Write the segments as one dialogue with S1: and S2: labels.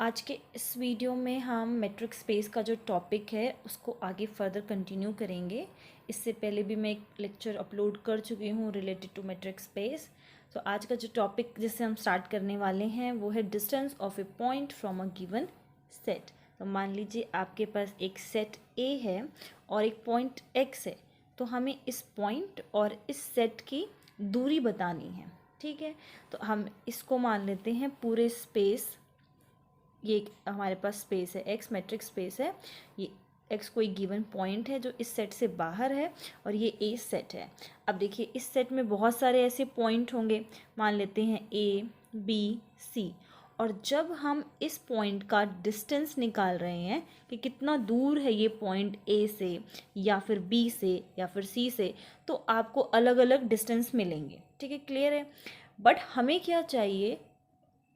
S1: आज के इस वीडियो में हम मेट्रिक स्पेस का जो टॉपिक है उसको आगे फर्दर कंटिन्यू करेंगे। इससे पहले भी मैं एक लेक्चर अपलोड कर चुकी हूँ रिलेटेड टू मेट्रिक स्पेस। तो आज का जो टॉपिक जिससे हम स्टार्ट करने वाले हैं वो है distance of A point from a given set. तो मान लीजिए आपके पास एक सेट ए है और एक पॉइंट एक्स है, तो हमें इस पॉइंट और इस सेट की दूरी बतानी है। ठीक है, तो हम इसको मान लेते हैं पूरे स्पेस। ये हमारे पास स्पेस है, एक्स मैट्रिक्स स्पेस है। ये एक्स कोई गिवन पॉइंट है जो इस सेट से बाहर है और ये ए सेट है। अब देखिए इस सेट में बहुत सारे ऐसे पॉइंट होंगे, मान लेते हैं ए बी सी। और जब हम इस पॉइंट का डिस्टेंस निकाल रहे हैं कि कितना दूर है ये पॉइंट ए से या फिर बी से या फिर सी से, तो आपको अलग अलग डिस्टेंस मिलेंगे। ठीक है, क्लियर है। बट हमें क्या चाहिए,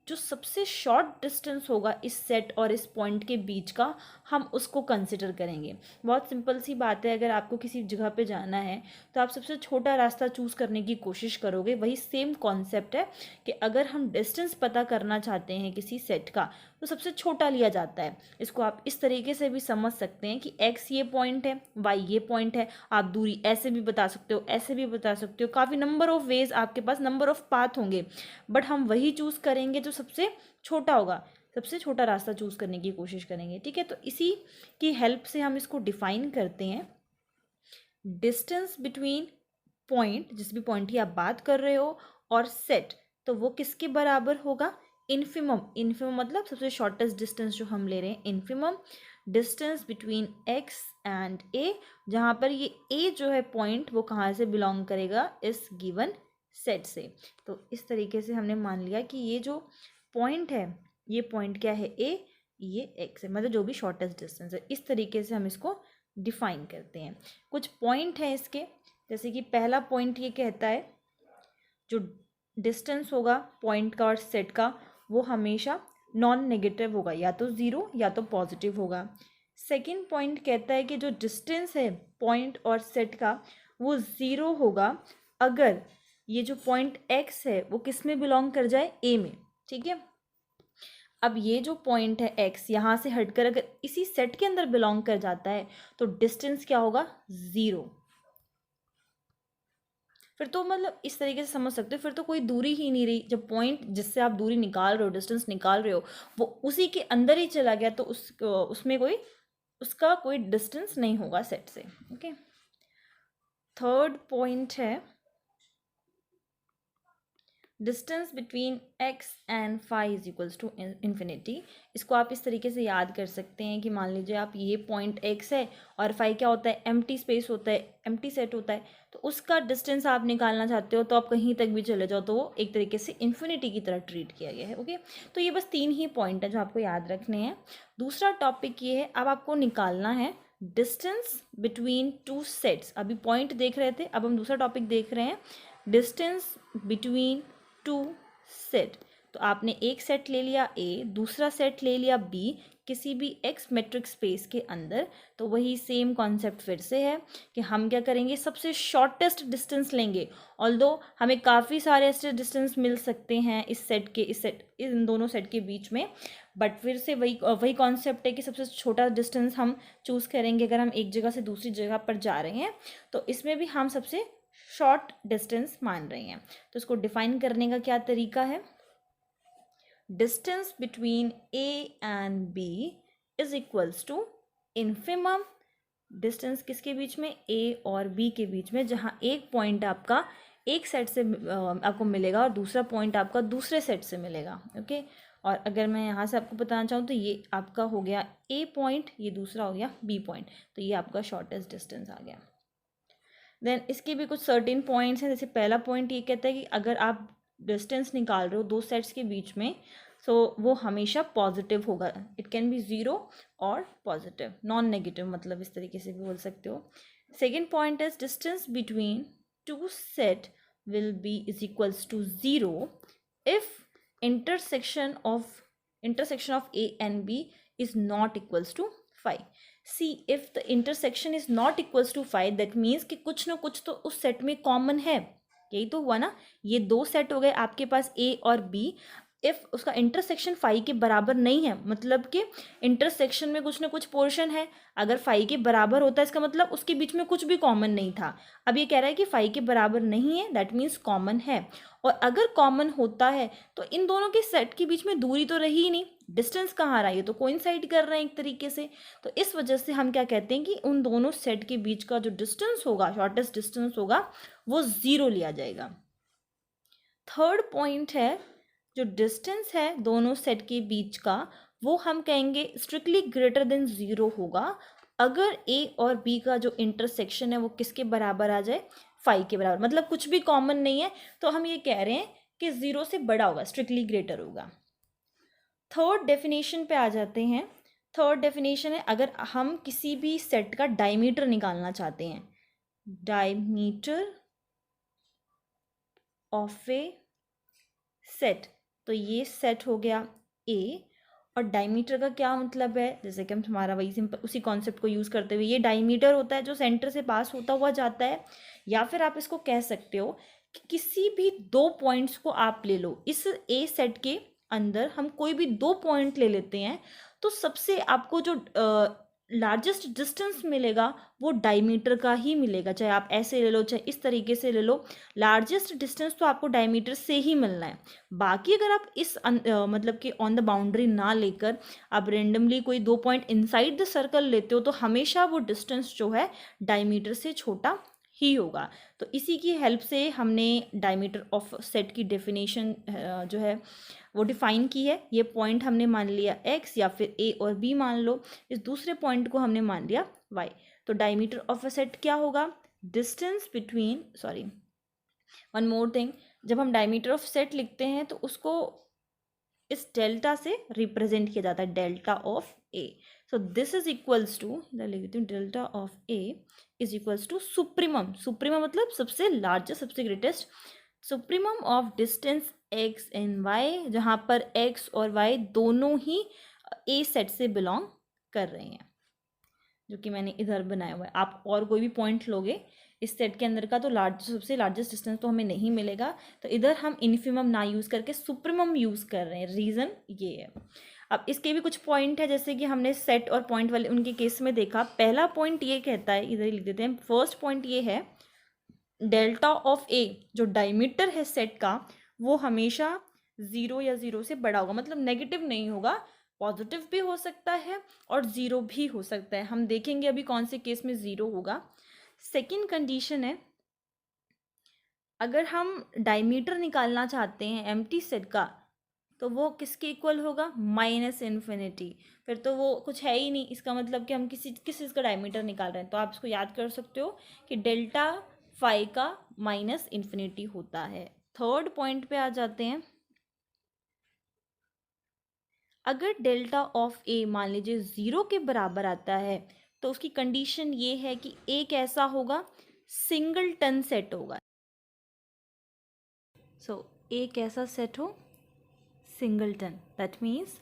S1: जो सबसे शॉर्ट डिस्टेंस होगा इस सेट और इस पॉइंट के बीच का, हम उसको कंसिडर करेंगे। बहुत सिंपल सी बात है, अगर आपको किसी जगह पे जाना है तो आप सबसे छोटा रास्ता चूज़ करने की कोशिश करोगे। वही सेम कॉन्सेप्ट है कि अगर हम डिस्टेंस पता करना चाहते हैं किसी सेट का तो सबसे छोटा लिया जाता है। इसको आप इस तरीके से भी समझ सकते हैं कि एक्स ये पॉइंट है, वाई ये पॉइंट है। आप दूरी ऐसे भी बता सकते हो, ऐसे भी बता सकते हो। काफ़ी नंबर ऑफ वेज आपके पास, नंबर ऑफ पाथ होंगे, बट हम वही चूज़ करेंगे जो सबसे छोटा होगा। सबसे छोटा रास्ता चूज़ करने की कोशिश करेंगे। ठीक है, तो इसी की हेल्प से हम इसको डिफाइन करते हैं। डिस्टेंस बिटवीन पॉइंट, जिस भी पॉइंट की आप बात कर रहे हो, और सेट, तो वो किसके बराबर होगा? इन्फिमम। इन्फिमम मतलब सबसे शॉर्टेस्ट डिस्टेंस जो हम ले रहे हैं, infimum distance between x and a, जहाँ पर ये ए जो है पॉइंट वो कहाँ से बिलोंग करेगा? इस गिवन सेट से। तो इस तरीके से हमने मान लिया कि ये जो पॉइंट है, ये पॉइंट क्या है? ए, ये एक्स है, मतलब जो भी शॉर्टेस्ट डिस्टेंस है। इस तरीके से हम इसको डिफाइन करते हैं। कुछ पॉइंट हैं इसके, जैसे कि पहला पॉइंट ये कहता है जो डिस्टेंस होगा पॉइंट का और सेट का वो हमेशा नॉन नेगेटिव होगा, या तो ज़ीरो या तो पॉजिटिव होगा। सेकंड पॉइंट कहता है कि जो डिस्टेंस है पॉइंट और सेट का वो ज़ीरो होगा अगर ये जो पॉइंट एक्स है वो किस में बिलोंग कर जाए? ए में। ठीक है, अब ये जो पॉइंट है एक्स, यहाँ से हटकर अगर इसी सेट के अंदर बिलोंग कर जाता है तो डिस्टेंस क्या होगा? ज़ीरो। फिर तो मतलब इस तरीके से समझ सकते हो, फिर तो कोई दूरी ही नहीं रही। जब पॉइंट जिससे आप दूरी निकाल रहे हो, डिस्टेंस निकाल रहे हो, वो उसी के अंदर ही चला गया तो उसमें कोई उसका कोई डिस्टेंस नहीं होगा सेट से। ओके, थर्ड पॉइंट है distance between x and phi is equals to infinity. इसको आप इस तरीके से याद कर सकते हैं कि मान लीजिए आप, ये पॉइंट एक्स है और फाई क्या होता है? एम्प्टी स्पेस होता है, एम्प्टी सेट होता है। तो उसका डिस्टेंस आप निकालना चाहते हो तो आप कहीं तक भी चले जाओ तो वो एक तरीके से इन्फिनिटी की तरह ट्रीट किया गया है। ओके, तो ये बस 3 ही पॉइंट है जो आपको याद रखने हैं। दूसरा टॉपिक ये है, अब आपको निकालना है डिस्टेंस बिटवीन टू सेट्स। अभी पॉइंट देख रहे थे, अब हम दूसरा टॉपिक देख रहे हैं, डिस्टेंस बिटवीन टू सेट। तो आपने एक सेट ले लिया ए, दूसरा सेट ले लिया बी, किसी भी एक्स मेट्रिक स्पेस के अंदर। तो वही सेम कॉन्सेप्ट फिर से है कि हम क्या करेंगे? सबसे शॉर्टेस्ट डिस्टेंस लेंगे। ऑल्दो हमें काफ़ी सारे ऐसे डिस्टेंस मिल सकते हैं इस सेट के, इन दोनों सेट के बीच में, बट फिर से वही कॉन्सेप्ट है कि सबसे छोटा डिस्टेंस हम चूज़ करेंगे अगर हम एक जगह से दूसरी जगह पर जा रहे हैं। तो इसमें भी हम सबसे शॉर्ट डिस्टेंस मान रहे हैं। तो इसको डिफाइन करने का क्या तरीका है? Distance between A and B is equals to infimum distance किसके बीच में? ए और बी के बीच में, जहाँ एक पॉइंट आपका एक सेट से आपको मिलेगा और दूसरा पॉइंट आपका दूसरे सेट से मिलेगा। ओके, और अगर मैं यहाँ से आपको बताना चाहूँ तो ये आपका हो गया ए पॉइंट, ये दूसरा हो गया बी पॉइंट, तो ये आपका शॉर्टेस्ट डिस्टेंस आ गया। देन इसके भी कुछ सर्टेन पॉइंट्स हैं। जैसे पहला पॉइंट ये कहता है कि अगर आप डिस्टेंस निकाल रहे हो दो सेट्स के बीच में, सो वो हमेशा पॉजिटिव होगा। इट कैन बी ज़ीरो और पॉजिटिव, नॉन नेगेटिव, मतलब इस तरीके से भी बोल सकते हो। Second point is distance between two set will be is equals to zero if intersection of A and B is not equals to 5। See if the intersection is not equals to 5, that means कि कुछ ना कुछ तो उस set में common है। यही तो हुआ ना, ये दो सेट हो गए आपके पास ए और बी। इफ उसका इंटरसेक्शन फाई के बराबर नहीं है, मतलब कि इंटरसेक्शन में कुछ ना कुछ पोर्शन है, अगर फाई के बराबर होता है इसका मतलब उसके बीच में कुछ भी कॉमन नहीं था। अब ये कह रहा है कि फाई के बराबर नहीं है, दैट मीन्स कॉमन है। और अगर कॉमन होता है तो इन दोनों के सेट के बीच में दूरी तो रही ही नहीं, डिस्टेंस कहाँ रहा है, ये तो कोइंसाइड कर रहे हैं एक तरीके से। तो इस वजह से हम क्या कहते हैं कि उन दोनों सेट के बीच का जो डिस्टेंस होगा, शॉर्टेस्ट डिस्टेंस होगा, वो 0 लिया जाएगा। थर्ड पॉइंट है, जो डिस्टेंस है दोनों सेट के बीच का, वो हम कहेंगे स्ट्रिक्टली ग्रेटर देन 0 होगा अगर ए और बी का जो इंटरसेक्शन है वो किसके बराबर आ जाए, फाई के बराबर। मतलब कुछ भी कॉमन नहीं है तो हम ये कह रहे हैं कि 0 से बड़ा होगा, स्ट्रिक्टली ग्रेटर होगा। थर्ड डेफिनेशन पे आ जाते हैं। थर्ड डेफिनेशन है, अगर हम किसी भी सेट का डायमीटर निकालना चाहते हैं, डायमीटर ऑफ ए सेट, तो ये सेट हो गया ए। और डायमीटर का क्या मतलब है, जैसे कि हम हमारा वही सिंपल उसी कॉन्सेप्ट को यूज़ करते हुए, ये डायमीटर होता है जो सेंटर से पास होता हुआ जाता है। या फिर आप इसको कह सकते हो कि किसी भी दो पॉइंट्स को आप ले लो, इस ए सेट के अंदर हम कोई भी दो पॉइंट ले लेते हैं, तो सबसे आपको जो लार्जेस्ट डिस्टेंस मिलेगा वो डायमीटर का ही मिलेगा। चाहे आप ऐसे ले लो चाहे इस तरीके से ले लो, लार्जेस्ट डिस्टेंस तो आपको डायमीटर से ही मिलना है। बाकी अगर आप इस मतलब कि ऑन द बाउंड्री ना लेकर आप रेंडमली कोई दो पॉइंट इनसाइड द सर्कल लेते हो, तो हमेशा वो डिस्टेंस जो है डायमीटर से छोटा ही होगा। तो इसी की हेल्प से हमने डायमीटर ऑफ सेट की डेफिनेशन जो है वो डिफाइन की है। ये पॉइंट हमने मान लिया x, या फिर a और b मान लो, इस दूसरे पॉइंट को हमने मान लिया y। तो डायमीटर ऑफ अ सेट क्या होगा, distance between, sorry one more thing, जब हम डायमीटर ऑफ सेट लिखते हैं तो उसको इस डेल्टा से रिप्रेजेंट किया जाता है, delta of A. So this is equals to, लिख देती हूँ, delta of A is equals to supremum, supremum मतलब सबसे लार्जेस्ट, सबसे greatest, supremum of distance x and y, जहाँ पर एक्स और वाई दोनों ही ए सेट से बिलोंग कर रहे हैं, जो कि मैंने इधर बनाया हुआ है। आप और कोई भी पॉइंट लोगे इस सेट के अंदर का तो सबसे लार्जेस्ट डिस्टेंस तो हमें नहीं मिलेगा, तो इधर हम इन्फिमम ना यूज़ करके सुप्रीमम यूज़ कर रहे हैं, रीज़न ये है। अब इसके भी कुछ पॉइंट है, जैसे कि हमने सेट और पॉइंट वाले उनके केस में देखा। पहला पॉइंट ये कहता है, इधर ही लिख देते हैं, फर्स्ट पॉइंट ये है, डेल्टा ऑफ ए जो डायमीटर है सेट का, वो हमेशा 0 या 0 से बड़ा होगा, मतलब नेगेटिव नहीं होगा, पॉजिटिव भी हो सकता है और 0 भी हो सकता है। हम देखेंगे अभी कौन से केस में 0 होगा। सेकंड कंडीशन है, अगर हम डायमीटर निकालना चाहते हैं एम्प्टी सेट का, तो वो किसके इक्वल होगा, माइनस इन्फिनिटी। फिर तो वो कुछ है ही नहीं, इसका मतलब कि हम किस चीज़ का डायमीटर निकाल रहे हैं। तो आप इसको याद कर सकते हो कि डेल्टा फाई का माइनस इन्फिनिटी होता है। थर्ड पॉइंट पे आ जाते हैं, अगर डेल्टा ऑफ ए मान लीजिए 0 के बराबर आता है, तो उसकी कंडीशन ये है कि ए कैसा होगा, सिंगलटन सेट होगा। सो ए कैसा सेट हो, सिंगलटन, दैट मीन्स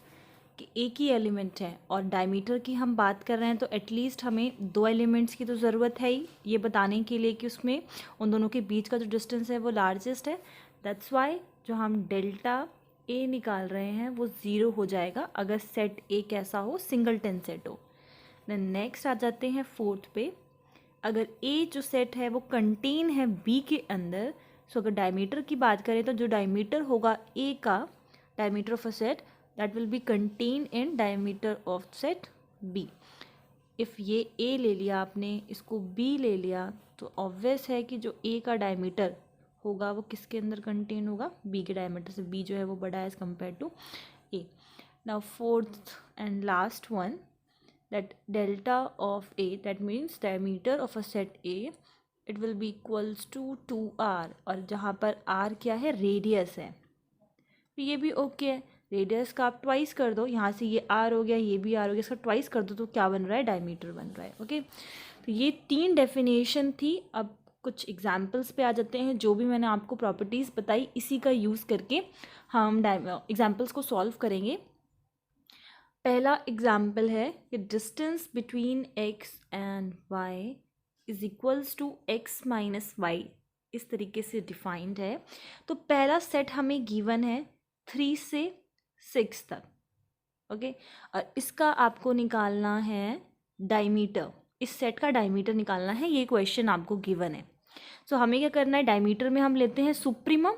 S1: कि एक ही एलिमेंट है। और डायमीटर की हम बात कर रहे हैं तो एटलीस्ट हमें दो एलिमेंट्स की तो ज़रूरत है ही, ये बताने के लिए कि उसमें उन दोनों के बीच का जो डिस्टेंस है वो लार्जेस्ट है। दैट्स वाई जो हम डेल्टा ए निकाल रहे हैं वो 0 हो जाएगा अगर सेट ए कैसा हो, सिंगलटन सेट हो। देन नेक्स्ट आ जाते हैं फोर्थ पे, अगर ए जो सेट है वो कंटेन है बी के अंदर, सो अगर डायमीटर की बात करें तो जो डायमीटर होगा ए का, diameter of a set that will be contained in diameter of set B। if ये A ले लिया आपने, इसको B ले लिया, तो ऑब्वियस है कि जो A का डायमीटर होगा वो किसके अंदर कंटेन होगा, B के डायमीटर से। B जो है वो बड़ा है as compare to A। Now fourth and last one, that delta of A, that means diameter of a set A, it will be equals to 2r, और जहाँ पर r क्या है, रेडियस है, तो ये भी ओके है। रेडियस का आप ट्वाइस कर दो, यहाँ से ये आर हो गया, ये भी आर हो गया, इसका ट्वाइस कर दो तो क्या बन रहा है, डायमीटर बन रहा है। ओके, तो ये 3 डेफिनेशन थी। अब कुछ एग्जाम्पल्स पे आ जाते हैं, जो भी मैंने आपको प्रॉपर्टीज़ बताई इसी का यूज़ करके हम एग्जाम्पल्स को सॉल्व करेंगे। पहला एग्जाम्पल है कि distance between x and y is equals to x minus y, इस तरीके से डिफाइंड है। तो पहला सेट हमें गिवन है 3 से 6 तक। ओके, और इसका आपको निकालना है डायमीटर, इस सेट का डायमीटर निकालना है, ये क्वेश्चन आपको गिवन है। सो हमें क्या करना है, डायमीटर में हम लेते हैं सुप्रीमम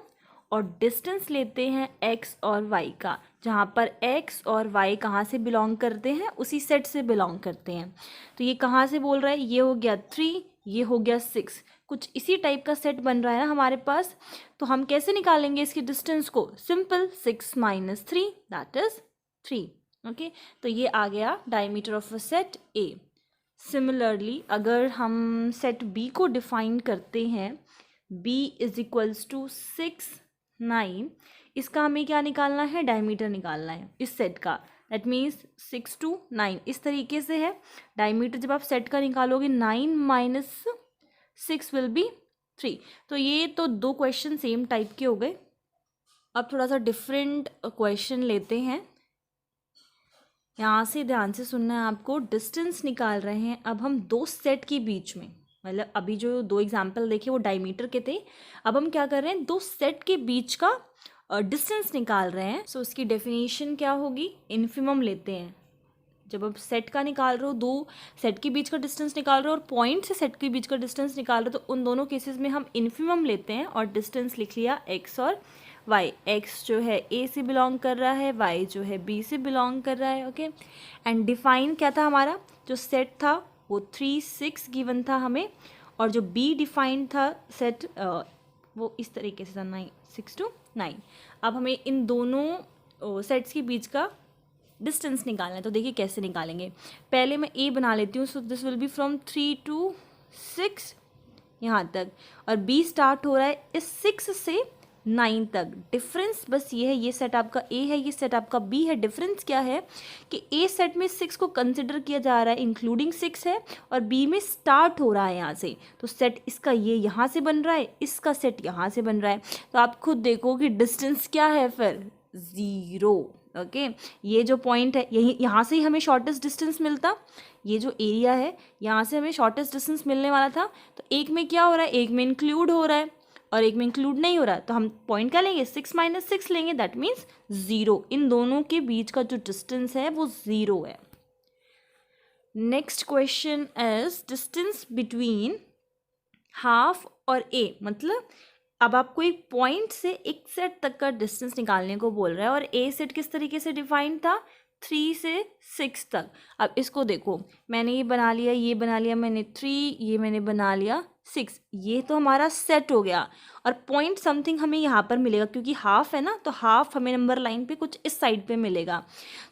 S1: और डिस्टेंस लेते हैं x और y का, जहाँ पर x और y कहाँ से बिलोंग करते हैं, उसी सेट से बिलोंग करते हैं। तो ये कहाँ से बोल रहा है, ये हो गया 3, ये हो गया 6, कुछ इसी टाइप का सेट बन रहा है ना हमारे पास। तो हम कैसे निकालेंगे इसकी डिस्टेंस को, सिंपल 6 - 3 दैट इज 3। ओके, तो ये आ गया diameter of a set A। Similarly अगर हम सेट B को डिफाइन करते हैं, B इज इक्वल्स टू 6, 9, इसका हमें क्या निकालना है, डायमीटर निकालना है इस सेट का। दैट मीन्स 6 to 9 इस तरीके से है। डायमीटर जब आप सेट का निकालोगे 9 - 6 विल बी 3। तो ये तो दो क्वेश्चन सेम टाइप के हो गए। अब थोड़ा सा डिफरेंट क्वेश्चन लेते हैं, यहाँ से ध्यान से सुनना है आपको। डिस्टेंस निकाल रहे हैं अब हम दो सेट के बीच में, मतलब अभी जो दो एग्जाम्पल देखे वो डायमीटर के थे, अब हम क्या कर रहे हैं, दो सेट के बीच का डिस्टेंस निकाल रहे हैं। सो उसकी डेफिनेशन क्या होगी, इन्फिमम लेते हैं। जब आप सेट का निकाल रहे हो, दो सेट के बीच का डिस्टेंस निकाल रहे हो और पॉइंट से सेट के बीच का डिस्टेंस निकाल रहे हो, तो उन दोनों केसेस में हम इन्फिमम लेते हैं और डिस्टेंस लिख लिया x और y। x जो है a से बिलोंग कर रहा है, y जो है b से बिलोंग कर रहा है। ओके, एंड डिफाइन क्या था हमारा, जो सेट था वो 3, 6 गिवन था हमें, और जो b डिफाइंड था सेट वो इस तरीके से था 9, 6 to 9। अब हमें इन दोनों सेट्स के बीच का डिस्टेंस निकालना है। तो देखिए कैसे निकालेंगे, पहले मैं a बना लेती हूँ। So this will be from 3 to 6 यहाँ तक, और b स्टार्ट हो रहा है इस 6 से 9 तक। डिफरेंस बस ये है, ये सेट आपका a है, ये सेट आपका b है। डिफरेंस क्या है कि a सेट में 6 को कंसिडर किया जा रहा है इंक्लूडिंग 6 है, और b में स्टार्ट हो रहा है यहाँ से। तो सेट इसका ये यहाँ से बन रहा है, इसका सेट यहाँ से बन रहा है। तो आप खुद देखो कि डिस्टेंस क्या है फिर, 0। ओके, ये जो पॉइंट है यही, यहाँ से ही हमें शॉर्टेस्ट डिस्टेंस मिलता, ये जो एरिया है यहाँ से हमें शॉर्टेस्ट डिस्टेंस मिलने वाला था। तो एक में क्या हो रहा है, एक में इंक्लूड हो रहा है और एक में इंक्लूड नहीं हो रहा है, तो हम पॉइंट क्या लेंगे, 6 - 6 लेंगे, दैट मीन्स 0। इन दोनों के बीच का जो डिस्टेंस है वो 0 है। Next question is distance between half और a, मतलब अब आपको एक पॉइंट से एक सेट तक का डिस्टेंस निकालने को बोल रहा है, और ए सेट किस तरीके से डिफाइंड था, 3 से 6 तक। अब इसको देखो, मैंने ये बना लिया, ये बना लिया मैंने 3, ये मैंने बना लिया 6, ये तो हमारा सेट हो गया। और पॉइंट समथिंग हमें यहाँ पर मिलेगा, क्योंकि हाफ है ना, तो हाफ हमें नंबर लाइन पे कुछ इस साइड पे मिलेगा।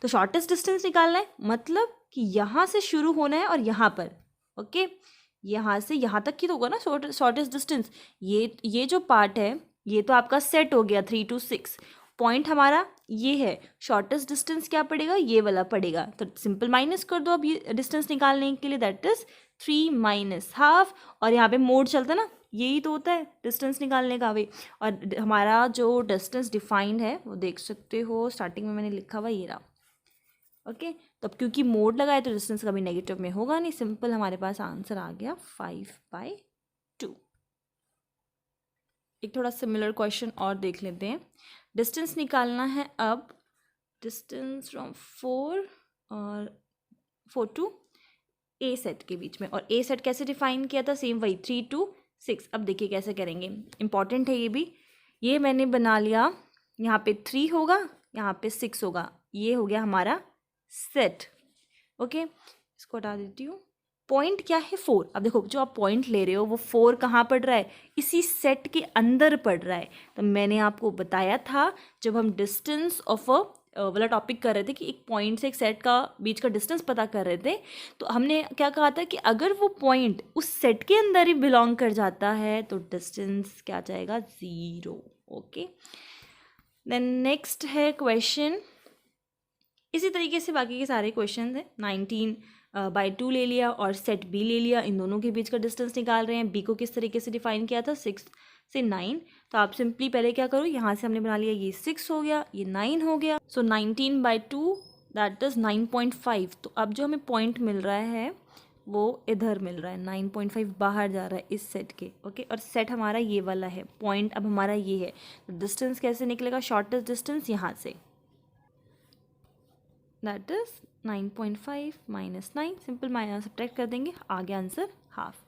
S1: तो शॉर्टेस्ट डिस्टेंस निकालना है, मतलब कि यहाँ से शुरू होना है और यहाँ पर। ओके, यहाँ से यहाँ तक की तो होगा ना शॉर्टेस्ट डिस्टेंस। ये जो पार्ट है ये तो आपका सेट हो गया 3 to 6। पॉइंट हमारा ये है, शॉर्टेस्ट डिस्टेंस क्या पड़ेगा, ये वाला पड़ेगा। तो सिंपल माइनस कर दो अब ये डिस्टेंस निकालने के लिए, दैट इज 3 - हाफ। और यहाँ पे मोड चलता है ना, यही तो होता है डिस्टेंस निकालने का भी। और हमारा जो डिस्टेंस डिफाइंड है वो देख सकते हो, स्टार्टिंग में मैंने लिखा हुआ ये रहा। ओके, तो अब क्योंकि मोड लगा है तो डिस्टेंस कभी नेगेटिव में होगा नहीं, सिंपल हमारे पास आंसर आ गया 5/2। एक थोड़ा सिमिलर क्वेश्चन और देख लेते हैं। डिस्टेंस निकालना है अब, distance from 4 to A set के बीच में, और ए सेट कैसे डिफाइन किया था, सेम वही 3 to 6। अब देखिए कैसे करेंगे, इंपॉर्टेंट है ये भी। ये मैंने बना लिया, यहाँ पे 3 होगा, यहाँ पे 6 होगा, ये हो गया हमारा सेट। ओके, इसको हटा देती हूँ। पॉइंट क्या है, 4। अब देखो जो आप पॉइंट ले रहे हो वो 4 कहाँ पड़ रहा है, इसी सेट के अंदर पड़ रहा है। तो मैंने आपको बताया था जब हम डिस्टेंस ऑफ अ वाला टॉपिक कर रहे थे कि एक पॉइंट से एक सेट का बीच का डिस्टेंस पता कर रहे थे, तो हमने क्या कहा था कि अगर वो पॉइंट उस सेट के अंदर ही बिलोंग कर जाता है तो डिस्टेंस क्या जाएगा, 0। ओके, देन नेक्स्ट है क्वेश्चन, इसी तरीके से बाकी के सारे क्वेश्चन हैं। 19/2 ले लिया और सेट बी ले लिया, इन दोनों के बीच का डिस्टेंस निकाल रहे हैं। बी को किस तरीके से डिफाइन किया था, 6 से 9। तो आप सिंपली पहले क्या करो, यहाँ से हमने बना लिया, ये 6 हो गया, ये 9 हो गया। सो 19/2 दैट इज 9.5। तो अब जो हमें पॉइंट मिल रहा है वो इधर मिल रहा है, 9.5 बाहर जा रहा है इस सेट के। ओके, और सेट हमारा ये वाला है, पॉइंट अब हमारा ये है। तो डिस्टेंस कैसे निकलेगा, शॉर्टेस्ट डिस्टेंस यहाँ से। That is 9.5 minus 9, simple minus subtract कर देंगे, आ गया आंसर हाफ।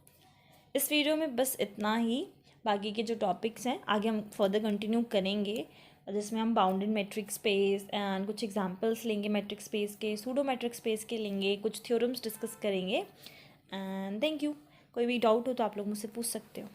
S1: इस वीडियो में बस इतना ही। बाकी के जो टॉपिक्स हैं आगे हम फर्दर कंटिन्यू करेंगे, जिसमें हम बाउंडेड मैट्रिक स्पेस एंड कुछ एग्जांपल्स लेंगे मैट्रिक स्पेस के, सूडो मैट्रिक स्पेस के लेंगे, कुछ थ्योरम्स डिस्कस करेंगे। And thank you. कोई भी डाउट हो तो आप लोग मुझसे पूछ सकते हो।